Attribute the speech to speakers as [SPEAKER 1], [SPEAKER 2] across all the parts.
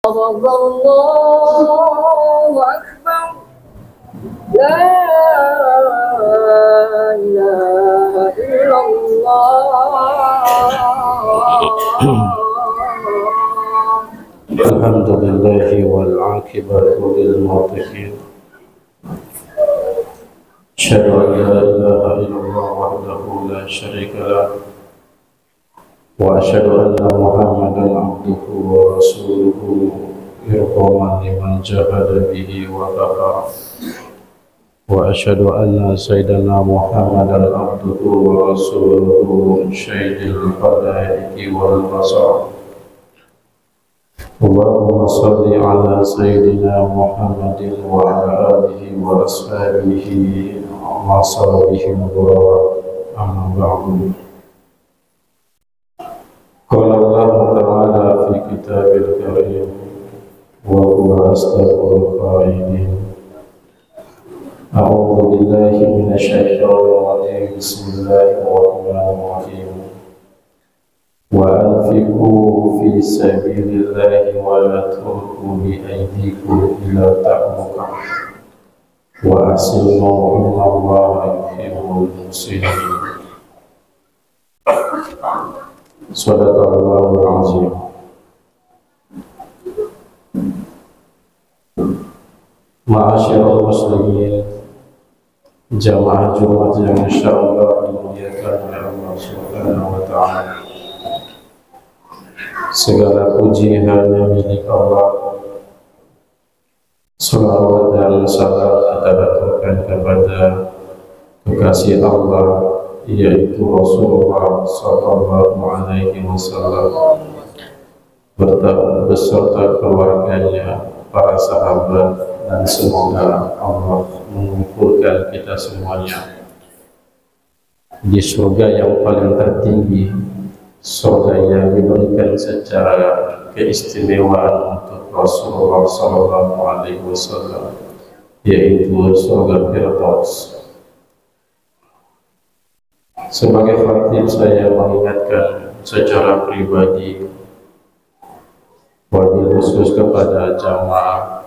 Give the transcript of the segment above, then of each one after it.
[SPEAKER 1] الله أكبر لا إله إلا الله.
[SPEAKER 2] الحمد لله والعاقبة للمتقين. أشهد أن لا إله إلا الله وحده لا شريك له، وأشهد أن محمدا عبده ورسوله إرغاما لمن جاهد به وكفر، وأشهد أن سيدنا محمدا عبده ورسوله شهيد الخلائق والبصر. اللهم صل على سيدنا محمد وعلى آله وأصحابه وصحبه الغرار، أما بعد. قال الله تعالى في كتاب الكريم وهو أصدق القائلين: أعوذ بالله من الشيطان الرجيم، بسم الله الرحمن الرحيم. وأنفقوا في سبيل الله ولا تلقوا بأيديكم إلى التهلكة وأحسنوا إن الله يحب المحسنين. Sadaqallahul azim. Ma'asyiral muslimin, jamaah Jumat yang insyaallah dimuliakan oleh Allah Subhanahu wa taala. Segala puji hanya milik Allah. Salawat dan salam kita aturkan kepada kekasih Allah, yaitu Rasulullah sallallahu alaihi wasallam, beserta keluarganya, para sahabat, dan semoga Allah mengumpulkan kita semuanya di surga yang paling tertinggi, surga yang diberikan secara keistimewaan untuk Rasulullah sallallahu alaihi wasallam, yaitu surga Firdaus. Sebagai khatib, saya mengingatkan secara pribadi, wabil khusus kepada jamaah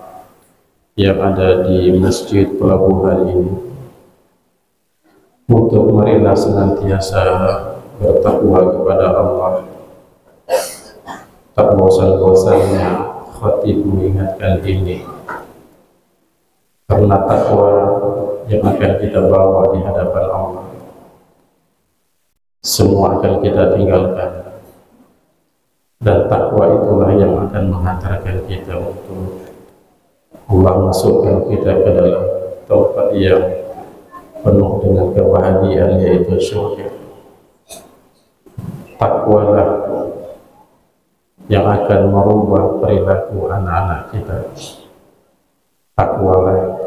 [SPEAKER 2] yang ada di Masjid Pelabuhan ini, untuk marilah senantiasa bertakwa kepada Allah. Tak bosan-bosannya khatib mengingatkan ini, karena takwa yang akan kita bawa di hadapan Allah, semua akan kita tinggalkan, dan takwa itulah yang akan menghantarkan kita untuk Allah masukkan kita ke dalam tempat yang penuh dengan kebahagiaan, yaitu surga. Takwalah yang akan merubah perilaku anak-anak kita. Takwalah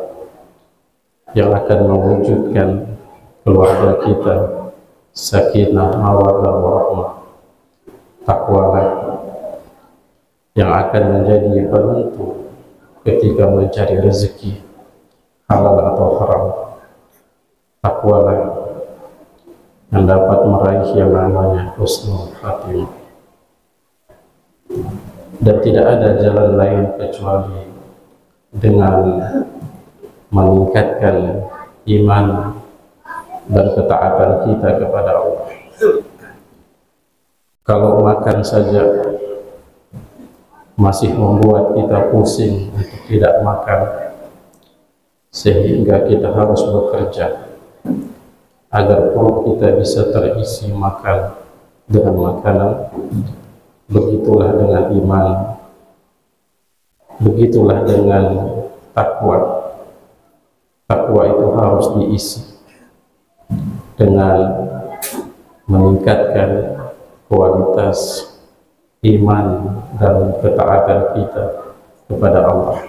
[SPEAKER 2] yang akan mewujudkan keluarga kita sakinah, mawaddah, warahmah. Takwalah yang akan menjadi penentu ketika mencari rezeki, halal atau haram. Takwalah yang dapat meraih yang namanya husnul khatimah. Dan tidak ada jalan lain kecuali dengan meningkatkan iman dan ketaatan kita kepada Allah. Kalau makan saja masih membuat kita pusing untuk tidak makan, sehingga kita harus bekerja agar perut kita bisa terisi makan dengan makanan. Begitulah dengan iman, begitulah dengan takwa. Takwa itu harus diisi dengan meningkatkan kualitas iman dan ketaatan kita kepada Allah.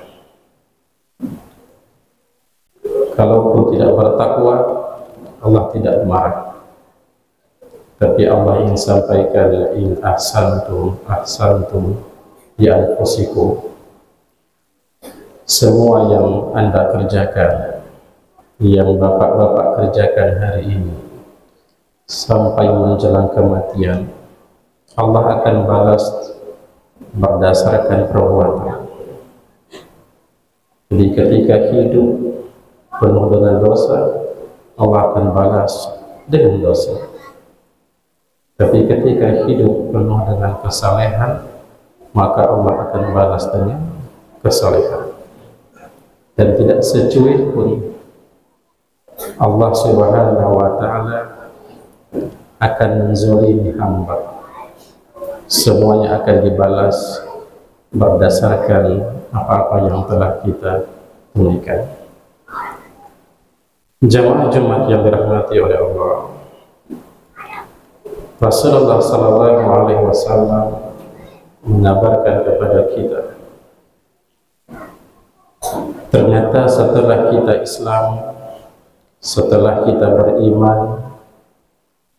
[SPEAKER 2] Kalaupun tidak bertakwa, Allah tidak marah. Tapi Allah ingin sampaikan, in ahsantum ahsantum li anfusikum. Semua yang Anda kerjakan, yang bapak-bapak kerjakan hari ini, sampai menjelang kematian, Allah akan balas berdasarkan perbuatan. Jadi ketika hidup penuh dengan dosa, Allah akan balas dengan dosa. Tapi ketika hidup penuh dengan kesalehan, maka Allah akan balas dengan kesalehan. Dan tidak secuil pun Allah Subhanahu wa Ta'ala akan menzalimi hamba. Semuanya akan dibalas berdasarkan apa-apa yang telah kita tunaikan. Jamaah Jumat yang dirahmati oleh Allah, Rasulullah Sallallahu Alaihi Wasallam mengabarkan kepada kita, ternyata setelah kita Islam, setelah kita beriman,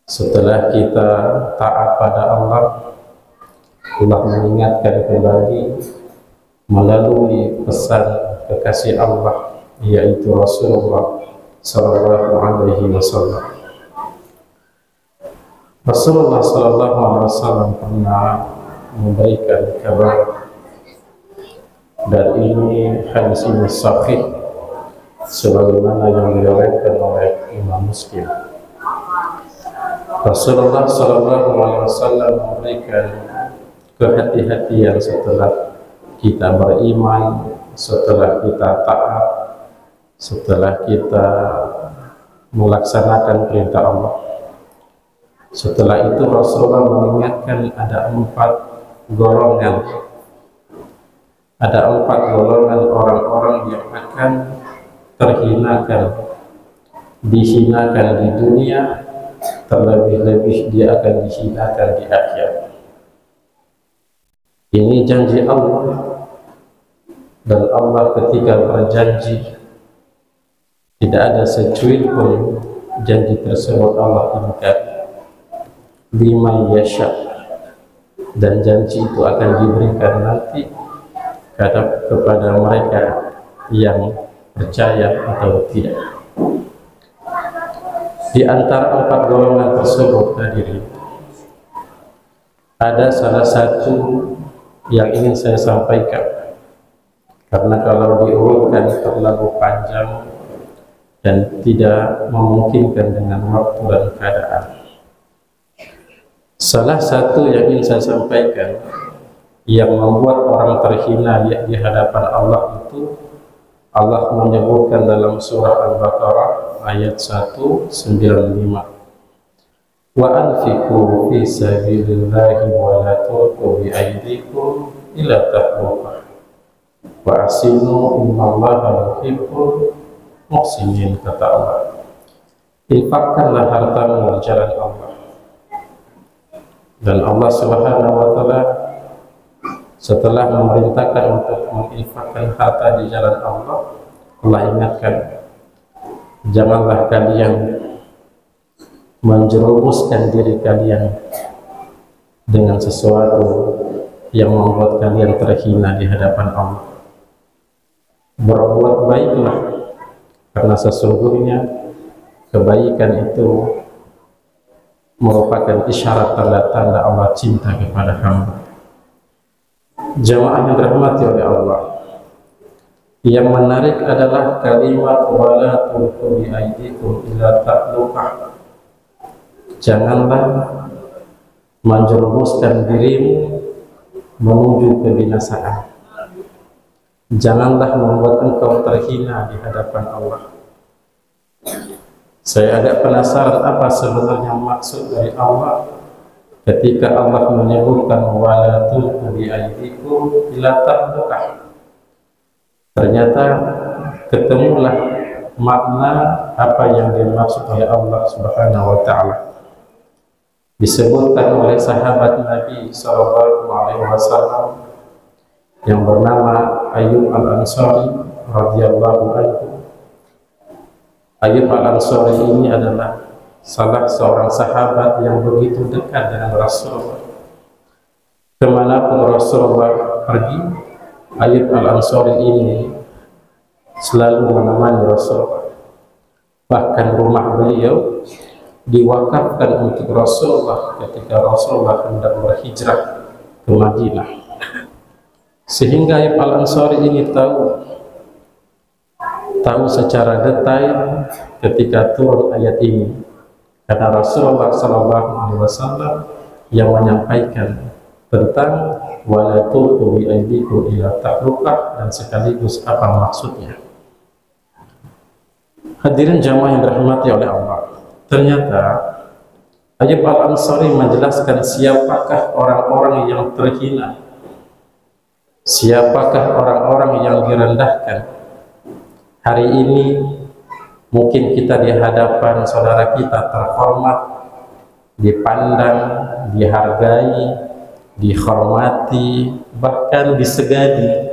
[SPEAKER 2] setelah kita taat pada Allah, Allah mengingatkan kembali melalui pesan kekasih Allah, yaitu Rasulullah Sallallahu Alaihi Wasallam. Rasulullah Sallallahu Alaihi Wasallam pernah memberikan kabar, dan ini hadis ini sahih sebagaimana yang diriwayatkan oleh Imam Muslim. Rasulullah Sallallahu Alaihi Wasallam memberikan kehati-hatian setelah kita beriman, setelah kita taat, setelah kita melaksanakan perintah Allah. Setelah itu Rasulullah mengingatkan ada 4 golongan. Ada 4 golongan orang-orang yang akan terhinakan, dihinakan di dunia, terlebih-lebih dia akan dihinakan di akhirat. Ini janji Allah, dan Allah ketika berjanji tidak ada secuil pun janji tersebut Allah ingkar. Liman yasha, dan janji itu akan diberikan nanti kepada mereka yang percaya atau tidak. Di antara 4 golongan tersebut hadirin, ada salah satu yang ingin saya sampaikan, karena kalau diurutkan terlalu panjang dan tidak memungkinkan dengan waktu dan keadaan. Salah satu yang ingin saya sampaikan yang membuat orang terhina di hadapan Allah itu, Allah menyebutkan dalam surah Al-Baqarah ayat 195, wa anfiqu fi sabilillahi wa la tulqu bi aydikum ila tahlukah wa asinu innallaha yuhibbul muhsinin, kata Allah. Infakkanlah hartamu di jalan Allah. Dan Allah Subhanahu wa Ta'ala setelah memerintahkan untuk menginfakkan harta di jalan Allah, Allah ingatkan, janganlah kalian menjerumuskan diri kalian dengan sesuatu yang membuat kalian terhina di hadapan Allah. Berbuat baiklah, karena sesungguhnya kebaikan itu merupakan isyarat tanda-tanda Allah cinta kepada hamba. Jamaah yang dirahmati oleh Allah, yang menarik adalah kalimat wala tulqu bi aydikum ila tahlukah. Janganlah menjerumuskan dirimu menuju kebinasaan. Janganlah membuat engkau terhina di hadapan Allah. Saya agak penasaran apa sebenarnya maksud dari Allah ketika Allah menyebutkan wala tulqu bi aydikum ila tahlukah. Ternyata ketemulah makna apa yang dimaksud oleh Allah Subhanahu wa Ta'ala. Disebutkan oleh sahabat Nabi Sallallahu Alaihi Wasallam yang bernama Ayyub Al-Ansari radhiyallahu anhu. Ayyub Al-Ansari ini adalah salah seorang sahabat yang begitu dekat dengan Rasulullah. Kemanapun Rasulullah pergi, Ayyub Al-Ansari ini selalu menemani Rasulullah. Bahkan rumah beliau diwakafkan untuk Rasulullah ketika Rasulullah hendak berhijrah ke Madinah. Sehingga Ayyub Al-Ansari ini tahu tahu secara detail ketika turun ayat ini, karena Rasulullah SAW yang menyampaikan tentang wala tulqu bi aydikum ila tahlukah, dan sekaligus apa maksudnya. Hadirin jamaah yang dirahmati oleh Allah, ternyata Ayyub Al-Ansari menjelaskan siapakah orang-orang yang terhina, siapakah orang-orang yang direndahkan. Hari ini mungkin kita di hadapan saudara kita terhormat, dipandang, dihargai, dihormati, bahkan disegani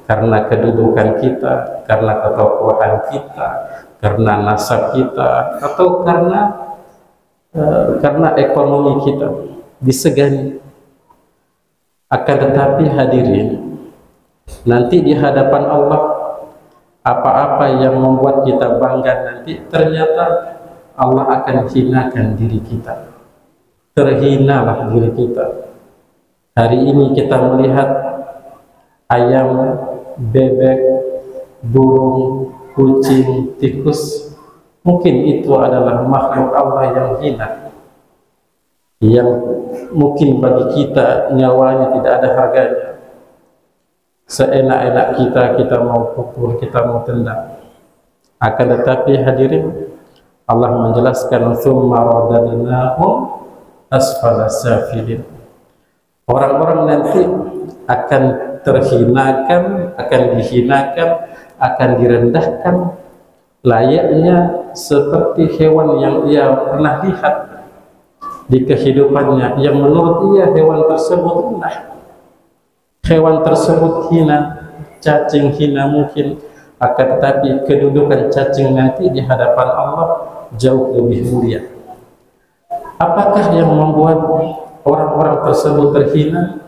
[SPEAKER 2] karena kedudukan kita, karena ketokohan kita, karena nasab kita, atau karena ekonomi kita disegani. Akan tetapi hadirin, nanti di hadapan Allah, apa-apa yang membuat kita bangga nanti ternyata Allah akan hinakan diri kita. Terhinalah diri kita. Hari ini kita melihat ayam, bebek, burung, kucing, tikus, mungkin itu adalah makhluk Allah yang hina, yang mungkin bagi kita nyawanya tidak ada harganya. Seenak-enak kita mau pukul, kita mau tendang. Akan tetapi hadirin, Allah menjelaskan tsumma radadnahum asfala safilin. Orang-orang nanti akan terhinakan, akan dihinakan, akan direndahkan, layaknya seperti hewan yang ia pernah lihat di kehidupannya, yang menurut ia hewan tersebut rendah, hewan tersebut hina, cacing hina mungkin. Akan tetapi kedudukan cacing nanti di hadapan Allah jauh lebih mulia. Apakah yang membuat orang-orang tersebut terhina?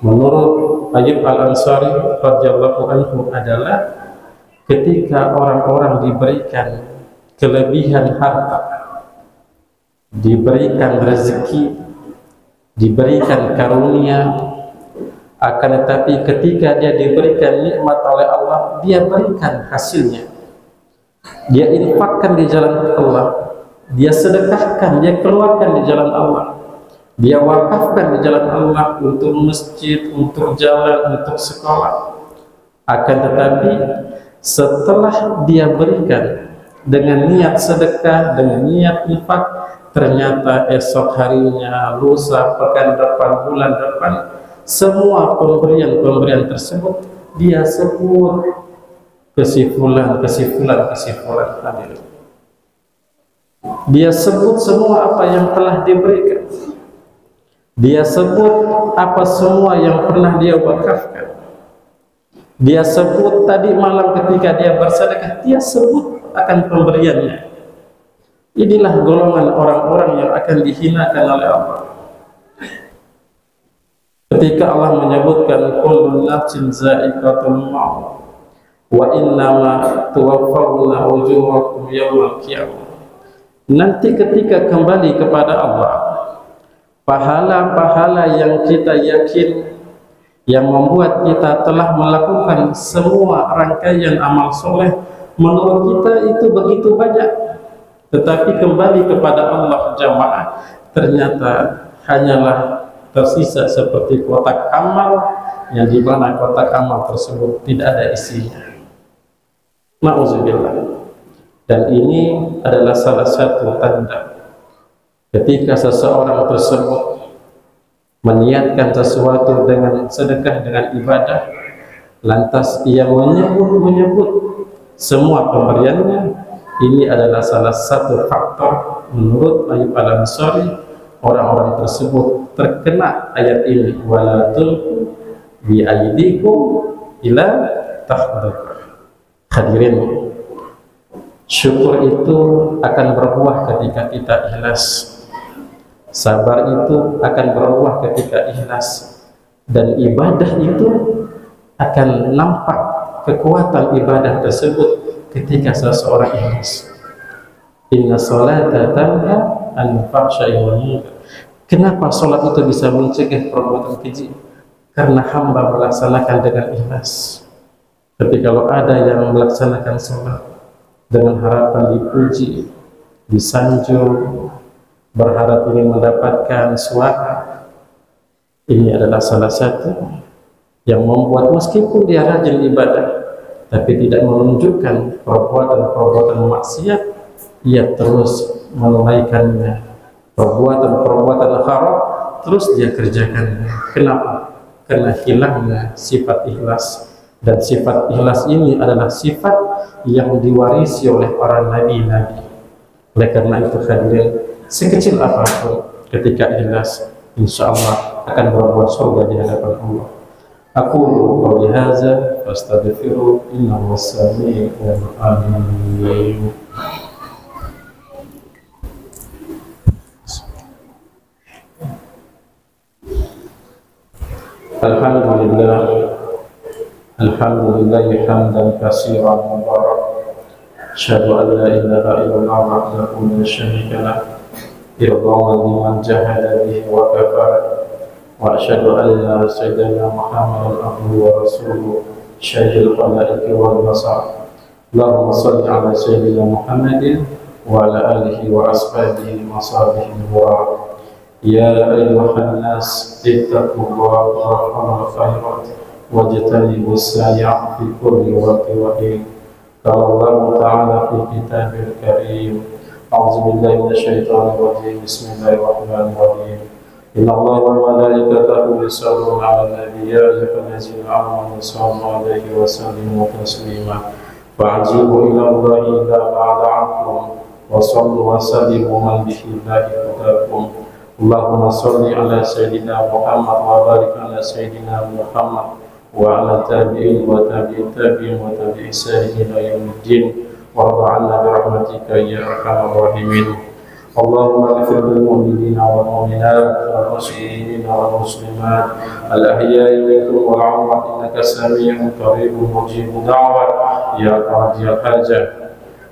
[SPEAKER 2] Menurut Ayyub Al-Ansari radhiyallahu anhu adalah ketika orang-orang diberikan kelebihan harta, diberikan rezeki, diberikan karunia, akan tetapi ketika dia diberikan nikmat oleh Allah, dia berikan hasilnya, dia infakkan di jalan Allah, dia sedekahkan, dia keluarkan di jalan Allah, dia wakafkan di jalan Allah untuk masjid, untuk jalan, untuk sekolah. Akan tetapi setelah dia berikan dengan niat sedekah, dengan niat infak, ternyata esok harinya, lusa, pekan depan, bulan depan, semua pemberian tersebut dia sebut kesimpulan. Dia sebut semua apa yang telah diberikan, dia sebut apa semua yang pernah dia wakafkan, dia sebut tadi malam ketika dia bersedekah, dia sebut akan pemberiannya. Inilah golongan orang-orang yang akan dihinakan oleh Allah. Ketika Allah menyebutkan kullu nafsin za'iqatul maut wa innama tuwaffawna ujurakum yawmal qiyamah. Nanti ketika kembali kepada Allah, pahala-pahala yang kita yakin, yang membuat kita telah melakukan semua rangkaian amal soleh, menurut kita itu begitu banyak, tetapi kembali kepada Allah jamaah, ternyata hanyalah tersisa seperti kotak amal, yang dimana kotak amal tersebut tidak ada isinya. Na'udzubillah. Dan ini adalah salah satu tanda ketika seseorang tersebut meniatkan sesuatu dengan sedekah, dengan ibadah, lantas ia menyebut semua pemberiannya. Ini adalah salah satu faktor menurut Ayyub Al-Ansari, orang-orang tersebut terkena ayat ini, wala tulqu bi aydikum ila tahlukah. Hadirin, syukur itu akan berbuah ketika kita ikhlas, sabar itu akan berbuah ketika ikhlas, dan ibadah itu akan nampak kekuatan ibadah tersebut ketika seseorang ikhlas. Inna sholata tanha 'anil fahsya'i wal munkar. Kenapa sholat itu bisa mencegah perbuatan keji? Karena hamba melaksanakan dengan ikhlas. Tapi kalau ada yang melaksanakan sholat dengan harapan dipuji, disanjung, berharap ingin mendapatkan suara, ini adalah salah satu yang membuat meskipun dia rajin ibadah, tapi tidak menunjukkan perbuatan-perbuatan maksiat, ia terus menunaikannya. Perbuatan-perbuatan haram terus dia kerjakan. Kenapa? Karena hilangnya sifat ikhlas. Dan sifat ikhlas ini adalah sifat yang diwarisi oleh para nabi-nabi. Oleh karena itu hadirin, sekecil apapun ketika ikhlas, insya Allah akan berbuat surga di hadapan Allah. Aku qouli hadza fastaghfiru innahu was-sami'ul 'alim. Alhamdulillah hamdan katsiran mubarakan. Asyhadu an la ilaha illallah wahdahu la syarika lah, irdawan liman jahada bihi wa kafara. Wa asyhadu anna sayyidina Muhammadan abduhu wa rasuluhu syahidul khalaiqi wal basar. Allahumma shalli ala sayyidina Muhammadin wa ala alihi wa ashabihi wa sahbihi wa ya ayyuhan nas ittaqullaha wa qul khairat wajtanibus sayyi'at fi kulli waqtin wa hin. Qala Allah ta'ala fi kitabil karim. A'udzu billahi minasyaitonir rajim. Bismillahirrahmanirrahim. Inna Allaha wa malaikatahu yusholluna 'alan nabi ya ayyuhallazina amanu shallu 'alaihi wa sallimu taslima. Fa'ajibu ila Allahi idza da'akum wa sallu wa sallimu man bihi hudakum. Allahumma sholli ala sayyidina Muhammad wa barik ala sayyidina Muhammad wa ala tabi'in wa tabi'in tabi'in wa tabi'in ihsanin ila yaumiddin warḍa 'anna bi rahmatika ya arhamar rahimin. Allahumma ighfir lil mu'minina wal mu'minat wal muslimina wal muslimat al ahya'i minhum wal amwat innaka sami'un qaribun mujibud da'wat ya qadiyal hajat.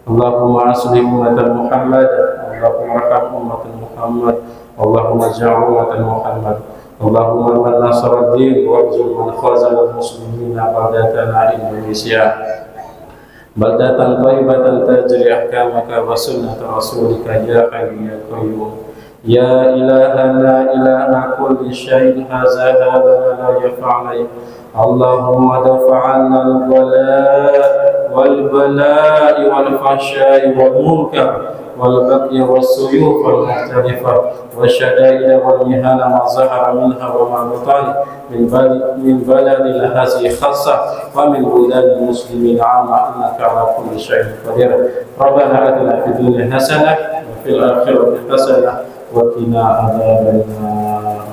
[SPEAKER 2] Allahumma aslih ummata Muhammad, Allahumma arham ummata Muhammad, Allahumma ja'al ummata Muhammad. Allahumma man nasara ad-din warzuq man khazala al-muslimina baldatan Indonesia baldatan thayyibatan tajri ahkamaka wa sunnata rasulika ya hayyu ya qayyum ya ilahana ilaha kulli syai'in hadza la yaf'ala. Allahumma dafa'anna al-bala' wal bala'i wal fahsya'i wal munkar wal baghi was suyuf wal mukhtalifah wasyada'id wal mihana ma zahara minha wa ma batan min baladil hazi khassah wa min buladil muslimin 'amma innaka 'ala kulli syai'in qadir. Rabbana atina fid dunya hasanah wa fil akhirati hasanah wa qina adzabannar.